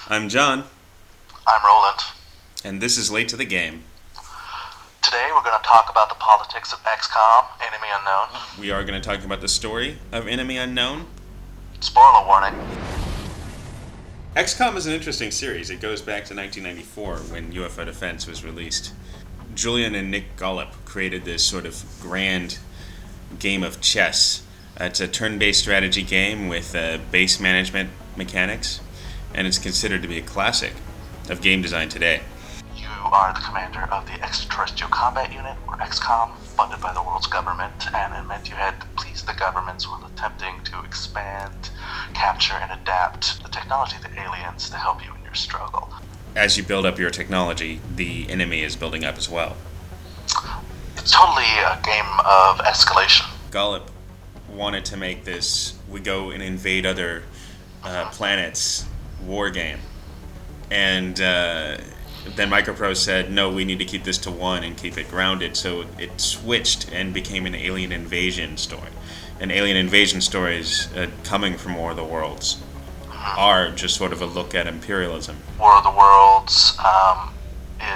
I'm John, I'm Roland. and this is Late to the Game. Today we're going to talk about the politics of XCOM Enemy Unknown. We are going to talk about the story of Enemy Unknown. Spoiler warning. XCOM is an interesting series. It goes back to 1994 when UFO Defense was released. Julian and Nick Gollop created this sort of grand game of chess. It's a turn-based strategy game with base management mechanics, and it's considered to be a classic of game design today. You are the commander of the Extraterrestrial Combat Unit, or XCOM, funded by the world's government, and it meant you had to please the governments while attempting to expand, capture, and adapt the technology of the aliens to help you in your struggle. As you build up your technology, the enemy is building up as well. It's totally a game of escalation. Gollop wanted to make this we go and invade other planets war game. And then Microprose said, no, we need to keep this to one and keep it grounded. So it switched and became an alien invasion story. And alien invasion stories coming from War of the Worlds are just sort of a look at imperialism. War of the Worlds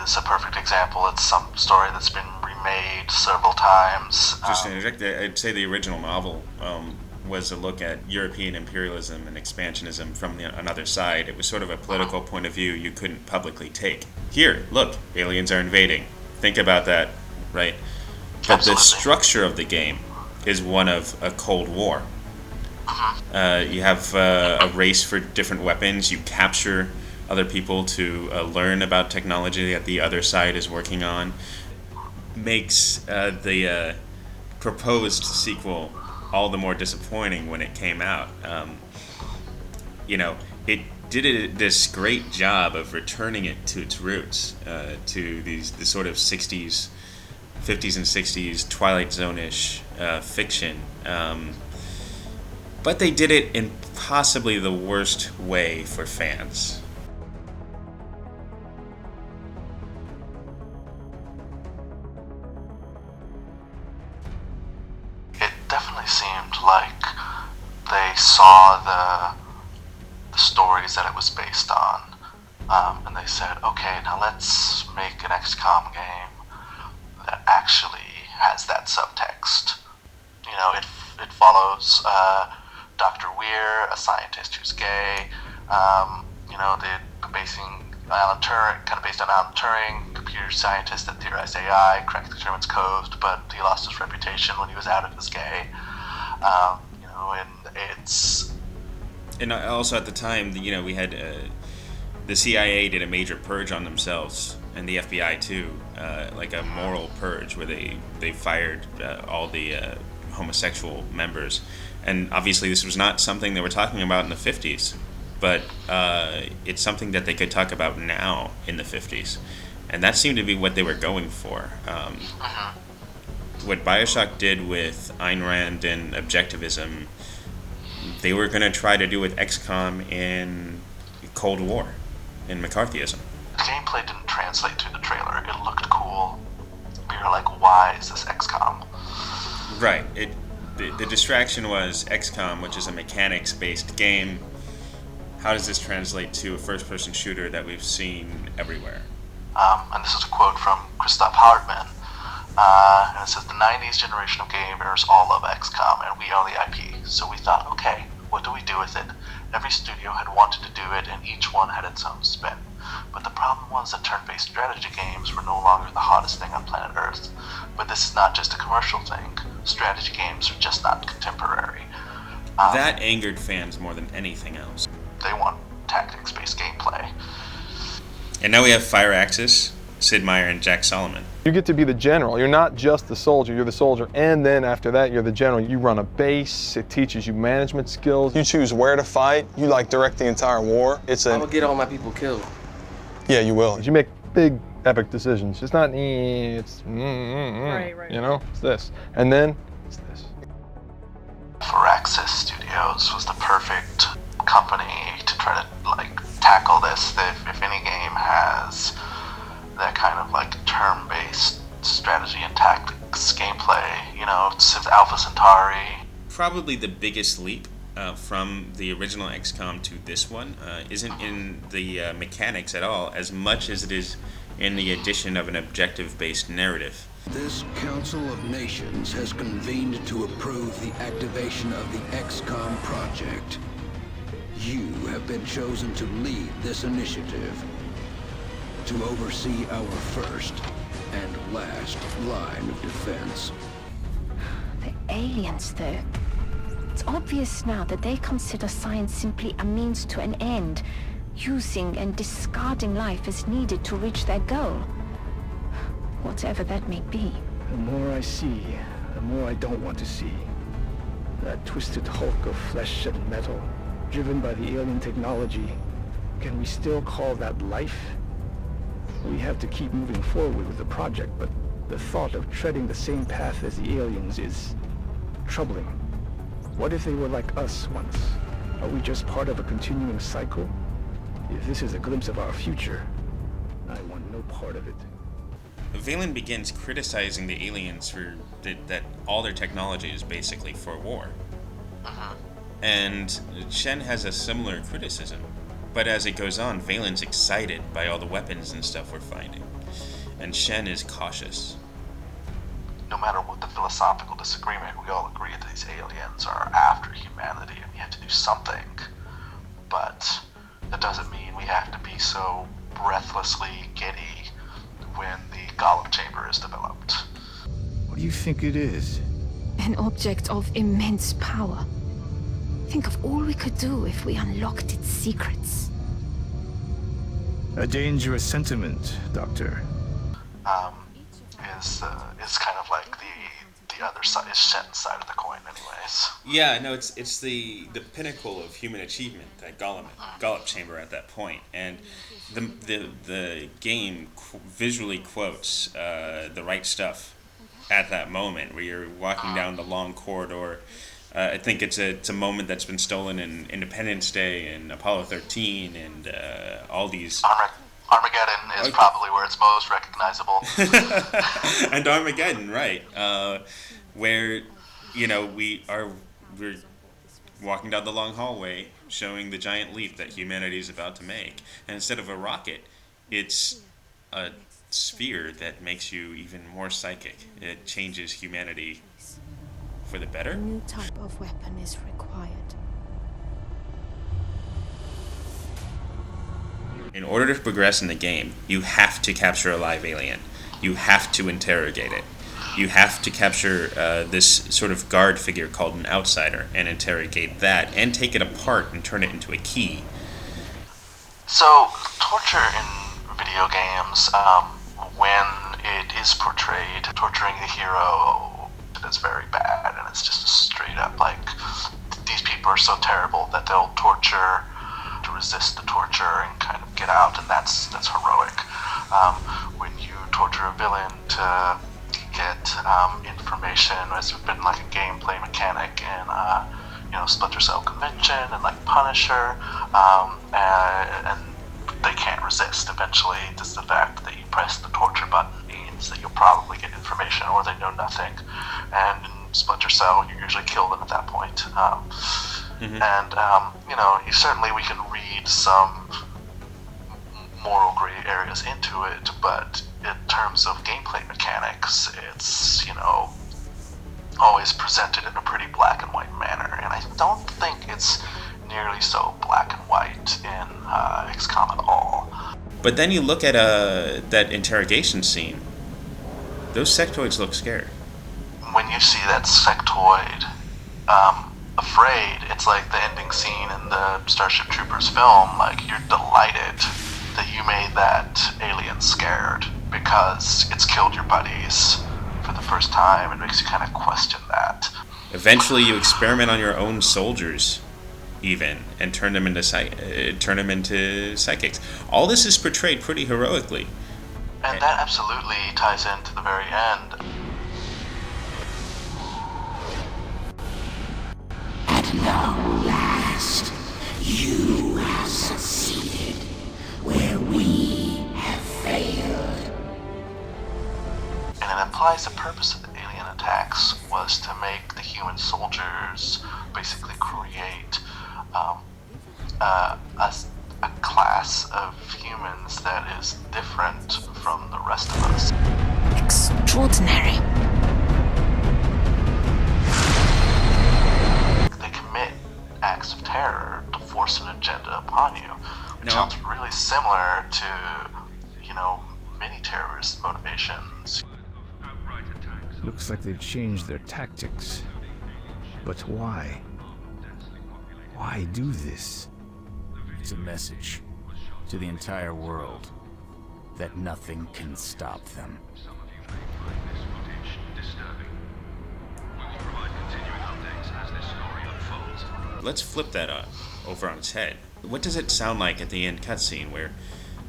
is a perfect example. It's some story that's been remade several times. Just to interject, I'd say the original novel was a look at European imperialism and expansionism from another side. It was sort of a political point of view you couldn't publicly take. Here, look, aliens are invading. Think about that, right? But Absolutely. the structure of the game is one of a Cold War. You have a race for different weapons. You capture other people to learn about technology that the other side is working on. Makes the proposed sequel all the more disappointing when it came out. It did this great job of returning it to its roots, to the sort of 60s, 50s and 60s Twilight Zone-ish fiction. But they did it in possibly the worst way for fans. It definitely seemed like they saw the stories that it was based on, and they said, okay, now let's make an XCOM game that actually has that subtext. It follows Dr. Weir, a scientist who's gay. The basing Alan Turing, kind of based on Alan Turing, computer scientist that theorized AI, cracked the German's code, but he lost his reputation when he was outed as gay. And it's... And also at the time, we had the CIA did a major purge on themselves, and the FBI too, like a moral purge where they fired all the homosexual members. And obviously this was not something they were talking about in the 50s, but it's something that they could talk about now in the 50s. And that seemed to be what they were going for. What Bioshock did with Ayn Rand and objectivism, they were going to try to do with XCOM in Cold War, in McCarthyism. The gameplay didn't translate through the trailer. It looked cool. We were like, why is this XCOM? Right. The distraction was XCOM, which is a mechanics-based game. How does this translate to a first-person shooter that we've seen everywhere? And this is a quote from Christoph Hartmann. And it says, the 90s generation of gamers all love XCOM, and we own the IP. So we thought, okay, what do we do with it? Every studio had wanted to do it, and each one had its own spin. But the problem was that turn-based strategy games were no longer the hottest thing on planet Earth. But this is not just a commercial thing. Strategy games are just not contemporary. That angered fans more than anything else. They want tactics-based gameplay. And now we have Firaxis, Sid Meier, and Jack Solomon. You get to be the general. You're not just the soldier, you're the soldier, and then after that you're the general. You run a base, it teaches you management skills. You choose where to fight, you direct the entire war. I'm gonna get all my people killed. Yeah, you will. You make big, epic decisions. It's not, it's, Right. it's this. And then, it's this. Firaxis Studios was the perfect company to try to tackle this. If any game has that kind of turn-based strategy and tactics gameplay, it's Alpha Centauri. Probably the biggest leap from the original XCOM to this one isn't in the mechanics at all, as much as it is in the addition of an objective-based narrative. This Council of Nations has convened to approve the activation of the XCOM project. You have been chosen to lead this initiative, to oversee our first and last line of defense. The aliens, though. It's obvious now that they consider science simply a means to an end, using and discarding life as needed to reach their goal. Whatever that may be. The more I see, the more I don't want to see. That twisted hulk of flesh and metal, driven by the alien technology. Can we still call that life? We have to keep moving forward with the project, but the thought of treading the same path as the aliens is troubling. What if they were like us once? Are we just part of a continuing cycle? If this is a glimpse of our future, I want no part of it. Valen begins criticizing the aliens for that all their technology is basically for war. And Shen has a similar criticism. But as it goes on, Valen's excited by all the weapons and stuff we're finding. And Shen is cautious. No matter what the philosophical disagreement, we all agree that these aliens are after humanity and we have to do something. But that doesn't mean we have to be so breathlessly giddy when the Golem chamber is developed. What do you think it is? An object of immense power. Think of all we could do if we unlocked its secrets. A dangerous sentiment, Doctor. Is kind of like the other side, is Shen's side of the coin, anyways. Yeah, no, it's the pinnacle of human achievement, that Golem chamber at that point, and the game visually quotes the right stuff at that moment, where you're walking down the long corridor. I think it's a moment that's been stolen in Independence Day and Apollo 13 and all these. Armageddon is probably where it's most recognizable. And Armageddon, right? Where, we're walking down the long hallway, showing the giant leap that humanity is about to make, and instead of a rocket, it's a sphere that makes you even more psychic. It changes humanity for the better. A new type of weapon is required. In order to progress in the game, you have to capture a live alien. You have to interrogate it. You have to capture this sort of guard figure called an outsider and interrogate that and take it apart and turn it into a key. So, torture in video games, when it is portrayed, torturing the hero is very bad, and it's just a straight up, like, these people are so terrible that they'll torture to resist the torture and kind of get out, and that's heroic. When you torture a villain to get information, as it's been like a gameplay mechanic in Splinter Cell Convention and like Punisher, and they can't resist. Eventually, just the fact that you press the torture button means that you'll probably get information, or they know nothing. And in Splinter Cell, you usually kill them at that point. And certainly we can read some moral gray areas into it, but in terms of gameplay mechanics, it's always presented in a pretty black and white manner, and I don't think it's nearly so black and white in XCOM at all. But then you look at that interrogation scene. Those sectoids look scared. When you see that sectoid afraid, it's like the ending scene in the Starship Troopers film. Like, you're delighted that you made that alien scared because it's killed your buddies for the first time. It makes you kind of question that. Eventually, you experiment on your own soldiers, even, and turn them into psychics. All this is portrayed pretty heroically. And that absolutely ties into the very end. At long last, you have succeeded where we have failed. And it implies the purpose of the alien attacks was to make the human soldiers basically create a class of humans that is different from the rest of us. Extraordinary. They commit acts of terror to force an agenda upon you, which sounds really similar to, many terrorist motivations. Looks like they've changed their tactics. But why? Why do this? It's a message to the entire world that nothing can stop them. Let's flip that over on its head. What does it sound like at the end cutscene where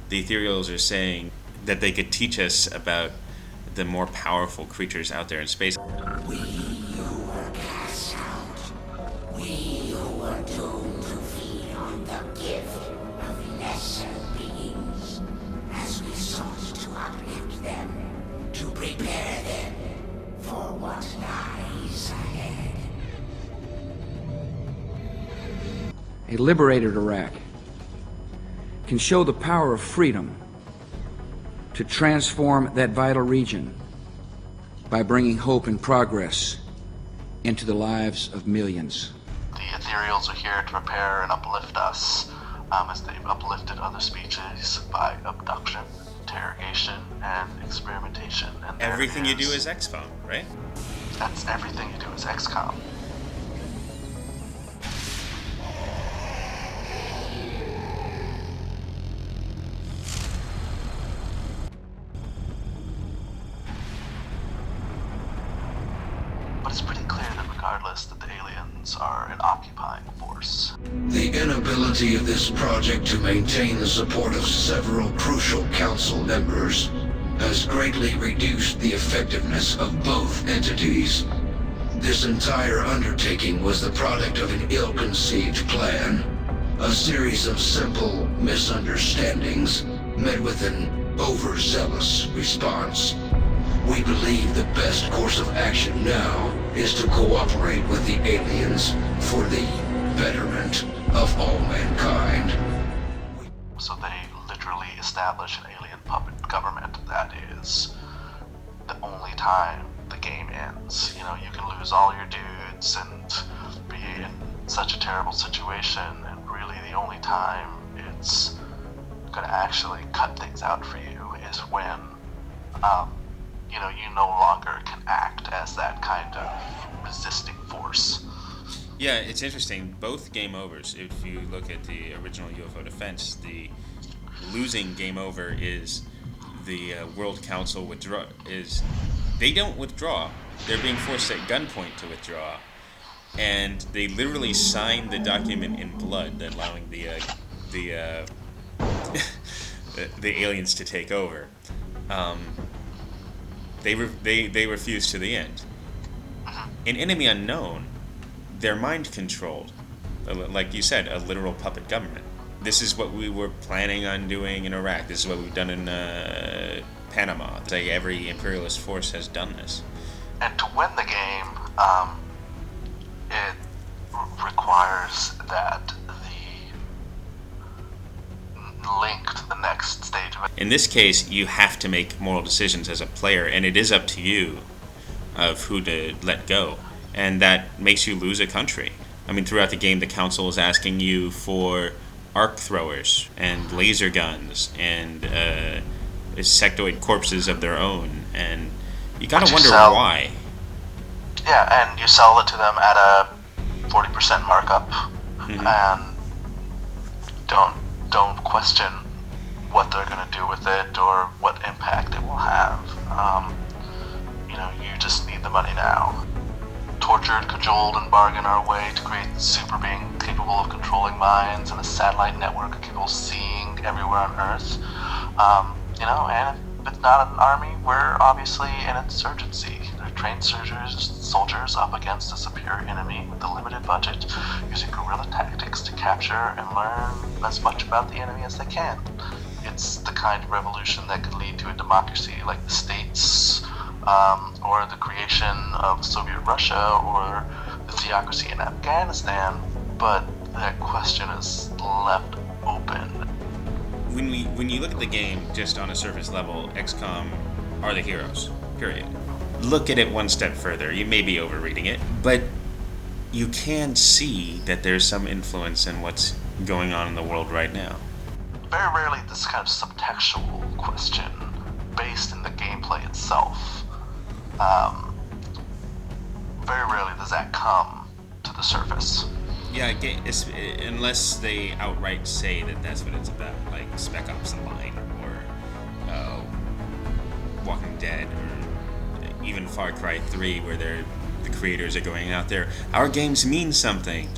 the ethereals are saying that they could teach us about the more powerful creatures out there in space? We who were cast out, we who were doomed to feed on the gift of lesser beings, as we sought to uplift them, to prepare them for what lies ahead. A liberated Iraq can show the power of freedom to transform that vital region by bringing hope and progress into the lives of millions. The ethereals are here to prepare and uplift us, as they've uplifted other species by abduction, interrogation, and experimentation. And everything you do is XCOM, right? That's everything you do is XCOM. But it's pretty clear that regardless that the aliens are an occupying force. The inability of this project to maintain the support of several crucial council members has greatly reduced the effectiveness of both entities. This entire undertaking was the product of an ill-conceived plan, a series of simple misunderstandings met with an overzealous response. We believe the best course of action now is to cooperate with the aliens for the betterment of all mankind. So they literally establish an alien puppet government that is the only time the game ends. You can lose all your dudes and be in such a terrible situation, and really the only time it's gonna actually cut things out for you is when you no longer can act as that kind of resisting force. Yeah, it's interesting. Both game overs, if you look at the original UFO Defense, the losing game over is the World Council they don't withdraw. They're being forced at gunpoint to withdraw. And they literally sign the document in blood allowing the aliens to take over. They refuse to the end. In Enemy Unknown, they're mind controlled, like you said, a literal puppet government. This is what we were planning on doing in Iraq. This is what we've done in Panama. It's like every imperialist force has done this. And to win the game, it requires that the link to the next stage of it. In this case, you have to make moral decisions as a player, and it is up to you of who to let go. And that makes you lose a country. I mean, throughout the game, the council is asking you for arc throwers and laser guns and insectoid corpses of their own, and you gotta wonder why. Yeah, and you sell it to them at a 40% markup, and don't question what they're gonna do with it or what impact it will have. You just need the money now. Tortured, cajoled, and bargain our way to create a super being capable of controlling minds and a satellite network capable of seeing everywhere on Earth. And if it's not an army, we're obviously an insurgency. They're trained soldiers up against a superior enemy with a limited budget, using guerrilla tactics to capture and learn as much about the enemy as they can. It's the kind of revolution that could lead to a democracy like the States, or the creation of Soviet Russia, or the theocracy in Afghanistan, but that question is left open. When you look at the game just on a surface level, XCOM are the heroes, period. Look at it one step further. You may be overreading it, but you can see that there's some influence in what's going on in the world right now. Very rarely this kind of subtextual question based in the gameplay itself. Very rarely does that come to the surface. Yeah, unless they outright say that that's what it's about, like Spec Ops: The Line or Walking Dead, or even Far Cry 3, where the creators are going out there. Our games mean something.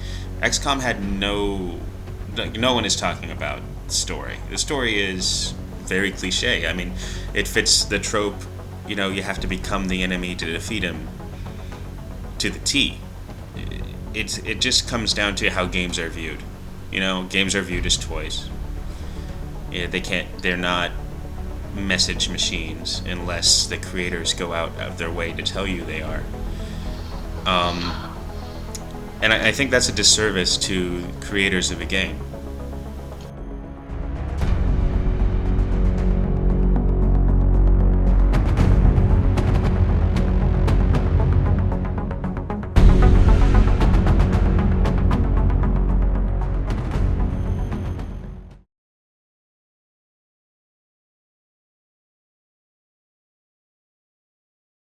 XCOM had no one is talking about the story. The story is very cliche. I mean, it fits the trope, you have to become the enemy to defeat him to the T. It just comes down to how games are viewed. Games are viewed as toys. They're not message machines unless the creators go out of their way to tell you they are. And I think that's a disservice to creators of a game.